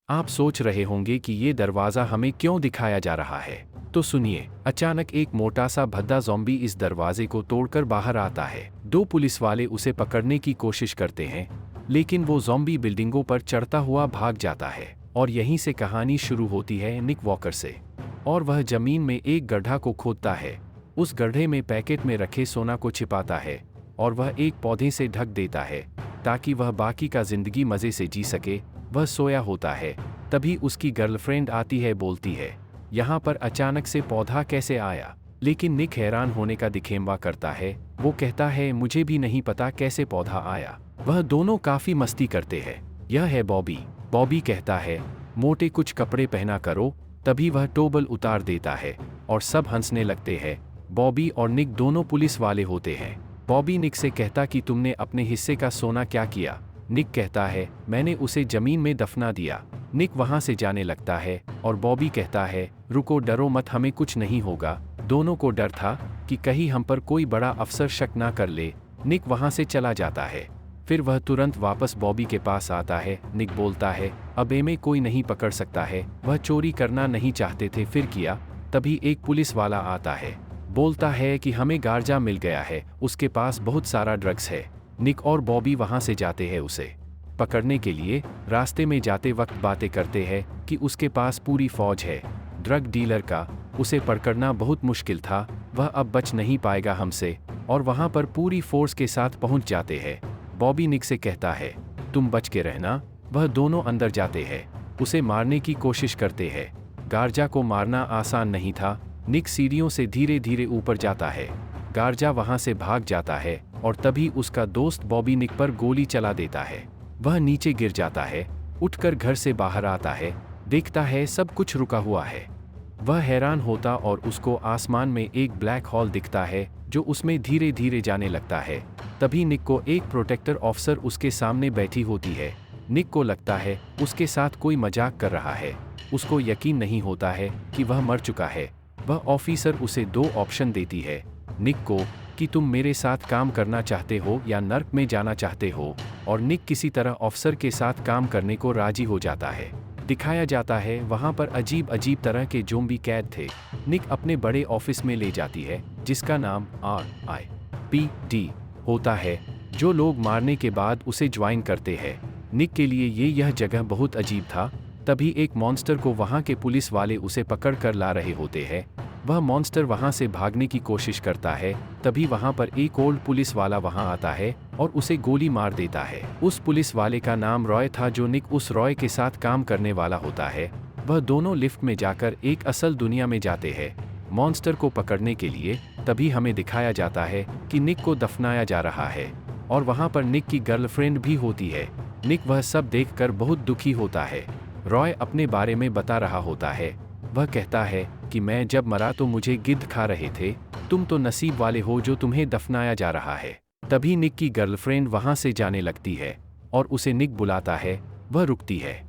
आप सोच रहे होंगे कि ये दरवाज़ा हमें क्यों दिखाया जा रहा है, तो सुनिए। अचानक एक मोटा सा भद्दा ज़ॉम्बी इस दरवाजे को तोड़कर बाहर आता है। दो पुलिस वाले उसे पकड़ने की कोशिश करते हैं, लेकिन वो ज़ॉम्बी बिल्डिंगों पर चढ़ता हुआ भाग जाता है। और यहीं से कहानी शुरू होती है निक वॉकर से। और वह जमीन में एक गड्ढा को खोदता है, उस गड्ढे में पैकेट में रखे सोना को छिपाता है, और वह एक पौधे से ढक देता है ताकि वह बाकी का जिंदगी मज़े से जी सके। वह सोया होता है, तभी उसकी गर्लफ्रेंड आती है, बोलती है, यहाँ पर अचानक से पौधा कैसे आया। लेकिन निक हैरान होने का दिखेम्बा करता है। वो कहता है, मुझे भी नहीं पता कैसे पौधा आया। वह दोनों काफ़ी मस्ती करते हैं। यह है बॉबी। बॉबी कहता है, मोटे कुछ कपड़े पहना करो। तभी वह टोबल उतार देता है और सब हंसने लगते हैं। बॉबी और निक दोनों पुलिस वाले होते हैं। बॉबी निक से कहता कि तुमने अपने हिस्से का सोना क्या किया। निक कहता है, मैंने उसे जमीन में दफना दिया। निक वहां से जाने लगता है और बॉबी कहता है, रुको, डरो मत, हमें कुछ नहीं होगा। दोनों को डर था कि कहीं हम पर कोई बड़ा अफसर शक ना कर ले। निक वहां से चला जाता है। फिर वह तुरंत वापस बॉबी के पास आता है। निक बोलता है, अब एमे कोई नहीं पकड़ सकता है, वह चोरी करना नहीं चाहते थे, फिर किया। तभी एक पुलिस वाला आता है, बोलता है कि हमें गार्जा मिल गया है, उसके पास बहुत सारा ड्रग्स है। निक और बॉबी वहां से जाते हैं उसे पकड़ने के लिए। रास्ते में जाते वक्त बातें करते हैं कि उसके पास पूरी फौज है ड्रग डीलर का, उसे पकड़ना बहुत मुश्किल था, वह अब बच नहीं पाएगा हमसे। और वहां पर पूरी फोर्स के साथ पहुंच जाते हैं। बॉबी निक से कहता है, तुम बच के रहना। वह दोनों अंदर जाते हैं, उसे मारने की कोशिश करते हैं। गार्जा को मारना आसान नहीं था। निक सीढ़ियों से धीरे धीरे ऊपर जाता है। गार्जा वहां से भाग जाता है और तभी उसका दोस्त बॉबी निक पर गोली चला देता है। वह नीचे गिर जाता है। उठकर घर से बाहर आता है, देखता है सब कुछ रुका हुआ है। वह हैरान होता और उसको आसमान में एक ब्लैक होल दिखता है जो उसमें धीरे धीरे जाने लगता है। तभी निक को एक प्रोटेक्टर ऑफिसर उसके सामने बैठी होती है। निक को लगता है उसके साथ कोई मजाक कर रहा है। उसको यकीन नहीं होता है कि वह मर चुका है। वह ऑफिसर उसे दो ऑप्शन देती है निक को, कि तुम मेरे साथ काम करना चाहते हो या नर्क में जाना चाहते हो। और निक किसी तरह ऑफिसर के साथ काम करने को राजी हो जाता है। दिखाया जाता है वहां पर अजीब अजीब तरह के ज़ॉम्बी कैद थे। निक अपने बड़े ऑफिस में ले जाती है जिसका नाम RIPD होता है, जो लोग मारने के बाद उसे ज्वाइन करते हैं। निक के लिए यह जगह बहुत अजीब था। तभी एक मॉन्स्टर को वहां के पुलिस वाले उसे पकड़ कर ला रहे होते हैं। वह मॉन्स्टर वहां से भागने की कोशिश करता है। तभी वहां पर एक ओल्ड पुलिस वाला वहां आता है और उसे गोली मार देता है। उस पुलिस वाले का नाम रॉय था, जो निक उस रॉय के साथ काम करने वाला होता है। वह दोनों लिफ्ट में जाकर एक असल दुनिया में जाते हैं मॉन्स्टर को पकड़ने के लिए। तभी हमें दिखाया जाता है कि निक को दफनाया जा रहा है और वहां पर निक की गर्लफ्रेंड भी होती है। निक वह सब देखकर बहुत दुखी होता है। रॉय अपने बारे में बता रहा होता है। वह कहता है कि मैं जब मरा तो मुझे गिद्ध खा रहे थे, तुम तो नसीब वाले हो जो तुम्हें दफनाया जा रहा है। तभी निक की गर्लफ्रेंड वहां से जाने लगती है और उसे निक बुलाता है। वह रुकती है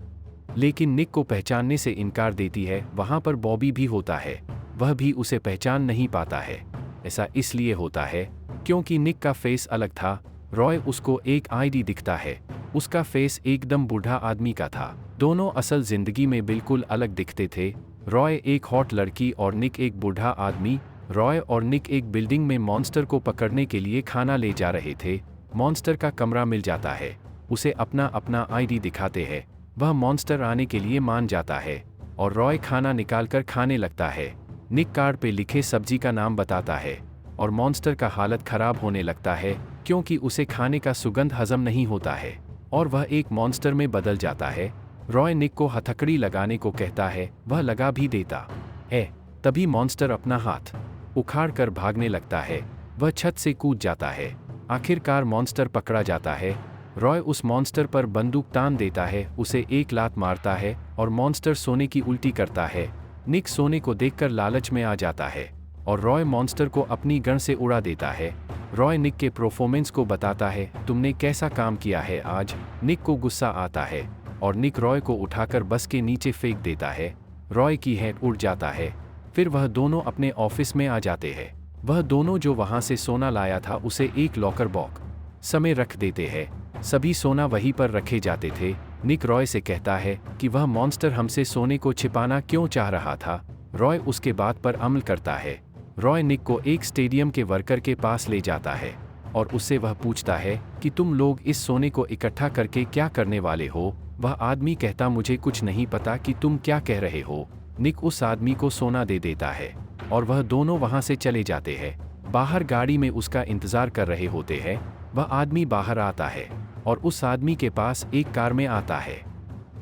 लेकिन निक को पहचानने से इनकार देती है। वहां पर बॉबी भी होता है, वह भी उसे पहचान नहीं पाता है। ऐसा इसलिए होता है क्योंकि निक का फेस अलग था। रॉय उसको एक ID दिखता है, उसका फेस एकदम बूढ़ा आदमी का था। दोनों असल जिंदगी में बिल्कुल अलग दिखते थे। रॉय एक हॉट लड़की और निक एक बूढ़ा आदमी। रॉय और निक एक बिल्डिंग में मॉन्स्टर को पकड़ने के लिए खाना ले जा रहे थे। मॉन्स्टर का कमरा मिल जाता है, उसे अपना अपना ID दिखाते हैं। वह मॉन्स्टर आने के लिए मान जाता है और रॉय खाना निकालकर खाने लगता है। निक कार्ड पे लिखे सब्जी का नाम बताता है और मॉन्स्टर का हालत खराब होने लगता है क्योंकि उसे खाने का सुगंध हजम नहीं होता है और वह एक मॉन्स्टर में बदल जाता है। रॉय निक को हथकड़ी लगाने को कहता है, वह लगा भी देता है। तभी मॉन्स्टर अपना हाथ उखाड़ कर भागने लगता है। वह छत से कूद जाता है। आखिरकार मॉन्स्टर पकड़ा जाता है। रॉय उस मॉन्स्टर पर बंदूक तान देता है, उसे एक लात मारता है और मॉन्स्टर सोने की उल्टी करता है। निक सोने को देखकर लालच में आ जाता है और रॉय मॉन्स्टर को अपनी गन से उड़ा देता है। रॉय निक के परफॉर्मेंस को बताता है, तुमने कैसा काम किया है आज। निक को गुस्सा आता है और निक रॉय को उठाकर बस के नीचे फेंक देता है। रॉय की हेड उड़ जाता है। फिर वह दोनों अपने ऑफिस में आ जाते हैं। वह दोनों जो वहां से सोना लाया था उसे एक लॉकर बॉक्स में रख देते हैं। सभी सोना वहीं पर रखे जाते थे। निक रॉय से कहता है कि वह मॉन्स्टर हमसे सोने को छिपाना क्यों चाह रहा था। रॉय उसके बात पर अमल करता है। रॉय निक को एक स्टेडियम के वर्कर के पास ले जाता है और उससे वह पूछता है कि तुम लोग इस सोने को इकट्ठा करके क्या करने वाले हो। वह आदमी कहता मुझे कुछ नहीं पता कि तुम क्या कह रहे हो। निक उस आदमी को सोना दे देता है और वह दोनों वहां से चले जाते हैं। बाहर गाड़ी में उसका इंतजार कर रहे होते हैं। वह आदमी बाहर आता है और उस आदमी के पास एक कार में आता है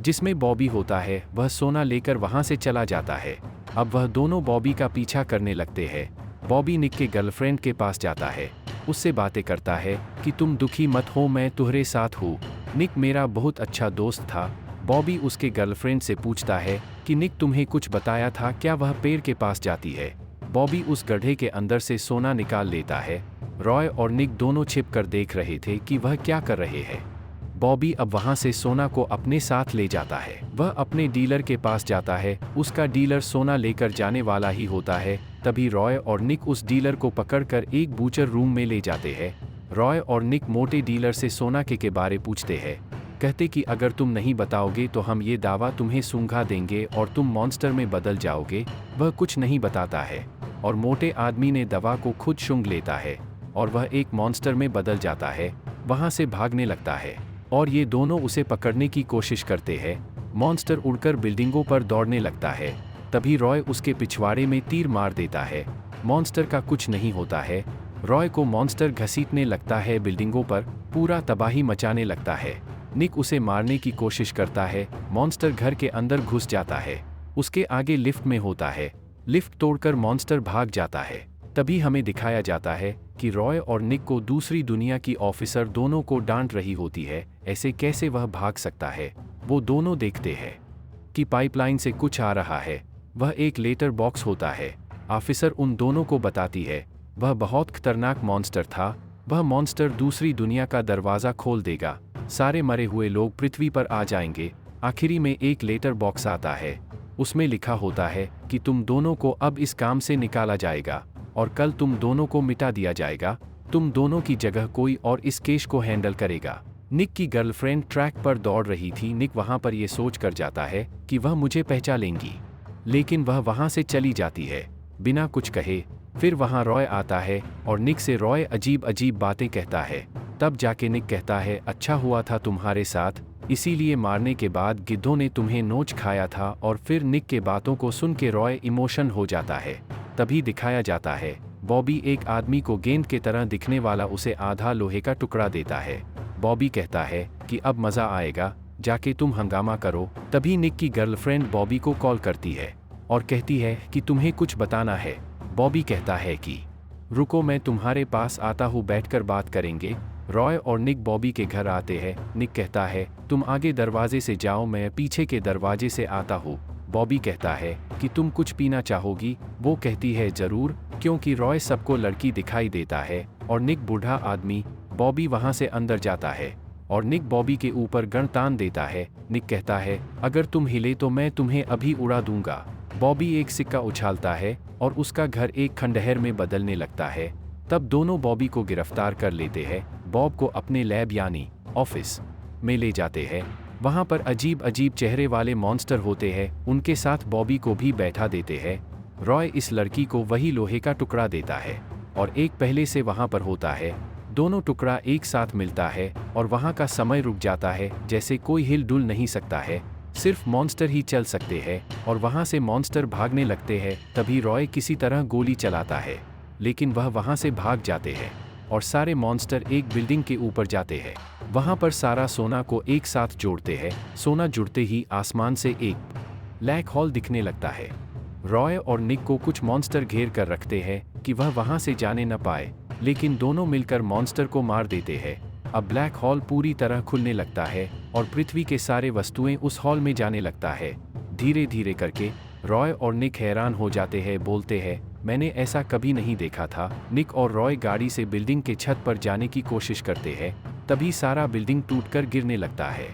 जिसमें बॉबी होता है। वह सोना लेकर वहां से चला जाता है। अब वह दोनों बॉबी का पीछा करने लगते हैं। बॉबी निक के गर्लफ्रेंड के पास जाता है, उससे बातें करता है कि तुम दुखी मत हो, मैं तुम्हारे साथ हूँ। निक मेरा बहुत अच्छा दोस्त था। बॉबी उसके गर्लफ्रेंड से पूछता है कि निक तुम्हें कुछ बताया था क्या। वह पेड़ के पास जाती है। बॉबी उस गड्ढे के अंदर से सोना निकाल लेता है। रॉय और निक दोनों छिप कर देख रहे थे कि वह क्या कर रहे हैं। बॉबी अब वहां से सोना को अपने साथ ले जाता है। वह अपने डीलर के पास जाता है। उसका डीलर सोना लेकर जाने वाला ही होता है। तभी रॉय और निक उस डीलर को पकड़कर एक बूचर रूम में ले जाते हैं। रॉय और निक मोटे डीलर से सोना के बारे पूछते हैं। कहते कि अगर तुम नहीं बताओगे तो हम ये दावा तुम्हें सूंघा देंगे और तुम मॉन्स्टर में बदल जाओगे। वह कुछ नहीं बताता है और मोटे आदमी ने दवा को खुद सूंघ लेता है और वह एक मॉन्स्टर में बदल जाता है। वहां से भागने लगता है और ये दोनों उसे पकड़ने की कोशिश करते हैं। मॉन्स्टर उड़कर बिल्डिंगों पर दौड़ने लगता है। तभी रॉय उसके पिछवाड़े में तीर मार देता है। मॉन्स्टर का कुछ नहीं होता है। रॉय को मॉन्स्टर घसीटने लगता है बिल्डिंगों पर, पूरा तबाही मचाने लगता है। निक उसे मारने की कोशिश करता है। मॉन्स्टर घर के अंदर घुस जाता है। उसके आगे लिफ्ट में होता है। लिफ्ट तोड़कर मॉन्स्टर भाग जाता है। तभी हमें दिखाया जाता है कि रॉय और निक को दूसरी दुनिया की ऑफिसर दोनों को डांट रही होती है। ऐसे कैसे वह भाग सकता है। वो दोनों देखते हैं कि पाइपलाइन से कुछ आ रहा है। वह एक लेटर बॉक्स होता है। ऑफिसर उन दोनों को बताती है वह बहुत खतरनाक मॉन्स्टर था। वह मॉन्स्टर दूसरी दुनिया का दरवाज़ा खोल देगा। सारे मरे हुए लोग पृथ्वी पर आ जाएंगे। आखिरी में एक लेटर बॉक्स आता है। उसमें लिखा होता है कि तुम दोनों को अब इस काम से निकाला जाएगा और कल तुम दोनों को मिटा दिया जाएगा। तुम दोनों की जगह कोई और इस केस को हैंडल करेगा। निक की गर्लफ्रेंड ट्रैक पर दौड़ रही थी। निक वहां पर यह सोच कर जाता है कि वह मुझे पहचान लेंगी, लेकिन वह वहां से चली जाती है बिना कुछ कहे। फिर वहां रॉय आता है और निक से रॉय अजीब अजीब बातें कहता है। तब जाके निक कहता है अच्छा हुआ था तुम्हारे साथ, इसीलिए मारने के बाद गिद्धों ने तुम्हें नोच खाया था। और फिर निक के बातों को सुन के रॉय इमोशन हो जाता है। तभी दिखाया जाता है बॉबी एक आदमी को गेंद के तरह दिखने वाला उसे आधा लोहे का टुकड़ा देता है। बॉबी कहता है कि अब मज़ा आएगा, जाके तुम हंगामा करो। तभी निक की गर्लफ्रेंड बॉबी को कॉल करती है और कहती है कि तुम्हें कुछ बताना है। बॉबी कहता है कि रुको, मैं तुम्हारे पास आता हूँ, बैठकर बात करेंगे। रॉय और निक बॉबी के घर आते हैं। निक कहता है तुम आगे दरवाजे से जाओ, मैं पीछे के दरवाजे से आता हूँ। बॉबी कहता है कि तुम कुछ पीना चाहोगी। वो कहती है जरूर, क्योंकि रॉय सबको लड़की दिखाई देता है और निक बूढ़ा आदमी। बॉबी वहां से अंदर जाता है और निक बॉबी के ऊपर गन तान देता है। निक कहता है अगर तुम हिले तो मैं तुम्हें अभी उड़ा दूंगा। बॉबी एक सिक्का उछालता है और उसका घर एक खंडहर में बदलने लगता है। तब दोनों बॉबी को गिरफ्तार कर लेते हैं। बॉब को अपने लैब यानी ऑफिस में ले जाते हैं। वहां पर अजीब अजीब चेहरे वाले मॉन्स्टर होते हैं। उनके साथ बॉबी को भी बैठा देते हैं। रॉय इस लड़की को वही लोहे का टुकड़ा देता है और एक पहले से वहां पर होता है। दोनों टुकड़ा एक साथ मिलता है और वहां का समय रुक जाता है, जैसे कोई हिल डुल नहीं सकता है, सिर्फ मॉन्स्टर ही चल सकते हैं। और वहां से मॉन्स्टर भागने लगते हैं। तभी रॉय किसी तरह गोली चलाता है, लेकिन वह वहां से भाग जाते हैं और सारे मॉन्स्टर एक बिल्डिंग के ऊपर जाते हैं। वहां पर सारा सोना को एक साथ जोड़ते हैं। सोना जुड़ते ही आसमान से एक ब्लैक होल दिखने लगता है। रॉय और निक को कुछ मॉन्स्टर घेर कर रखते हैं कि वह वहां से जाने न पाए, लेकिन दोनों मिलकर मॉन्स्टर को मार देते हैं। अब ब्लैक होल पूरी तरह खुलने लगता है और पृथ्वी के सारे वस्तुएं उस हॉल में जाने लगता है। धीरे धीरे करके रॉय और निक हैरान हो जाते हैं, बोलते हैं मैंने ऐसा कभी नहीं देखा था। निक और रॉय गाड़ी से बिल्डिंग के छत पर जाने की कोशिश करते हैं। तभी सारा बिल्डिंग टूटकर गिरने लगता है।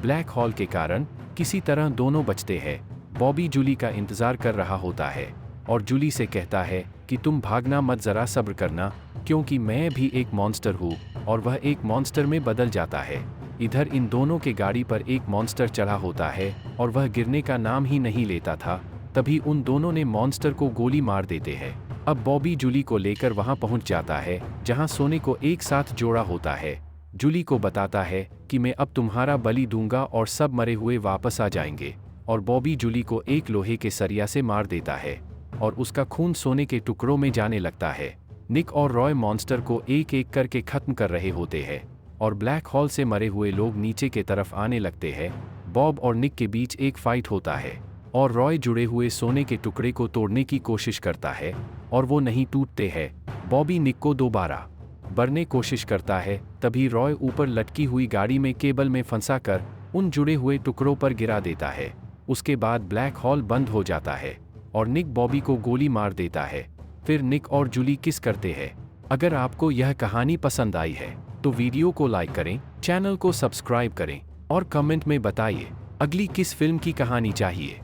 ब्लैक होल के कारण किसी तरह दोनों बचते हैं। बॉबी जूली का इंतजार कर रहा होता है और जूली से कहता है कि तुम भागना मत, जरा सब्र करना, क्योंकि मैं भी एक मॉन्स्टर हूँ। और वह एक मॉन्स्टर में बदल जाता है। इधर इन दोनों के गाड़ी पर एक मॉन्स्टर चढ़ा होता है और वह गिरने का नाम ही नहीं लेता था। तभी उन दोनों ने मॉन्स्टर को गोली मार देते हैं। अब बॉबी जूली को लेकर वहां पहुंच जाता है जहां सोने को एक साथ जोड़ा होता है। जूली को बताता है कि मैं अब तुम्हारा बलि दूंगा और सब मरे हुए वापस आ जाएंगे। और बॉबी जूली को एक लोहे के सरिया से मार देता है और उसका खून सोने के टुकड़ों में जाने लगता है। निक और रॉय मॉन्स्टर को एक एक करके खत्म कर रहे होते हैं और ब्लैक होल से मरे हुए लोग नीचे के तरफ आने लगते हैं। बॉब और निक के बीच एक फाइट होता है और रॉय जुड़े हुए सोने के टुकड़े को तोड़ने की कोशिश करता है और वो नहीं टूटते हैं। बॉबी निक को दोबारा बरने कोशिश करता है, तभी रॉय ऊपर लटकी हुई गाड़ी में केबल में फंसा कर उन जुड़े हुए टुकड़ों पर गिरा देता है। उसके बाद ब्लैक होल बंद हो जाता है और निक बॉबी को गोली मार देता है। फिर निक और जूली किस करते हैं। अगर आपको यह कहानी पसंद आई है तो वीडियो को लाइक करें, चैनल को सब्सक्राइब करें और कमेंट में बताइए अगली किस फिल्म की कहानी चाहिए।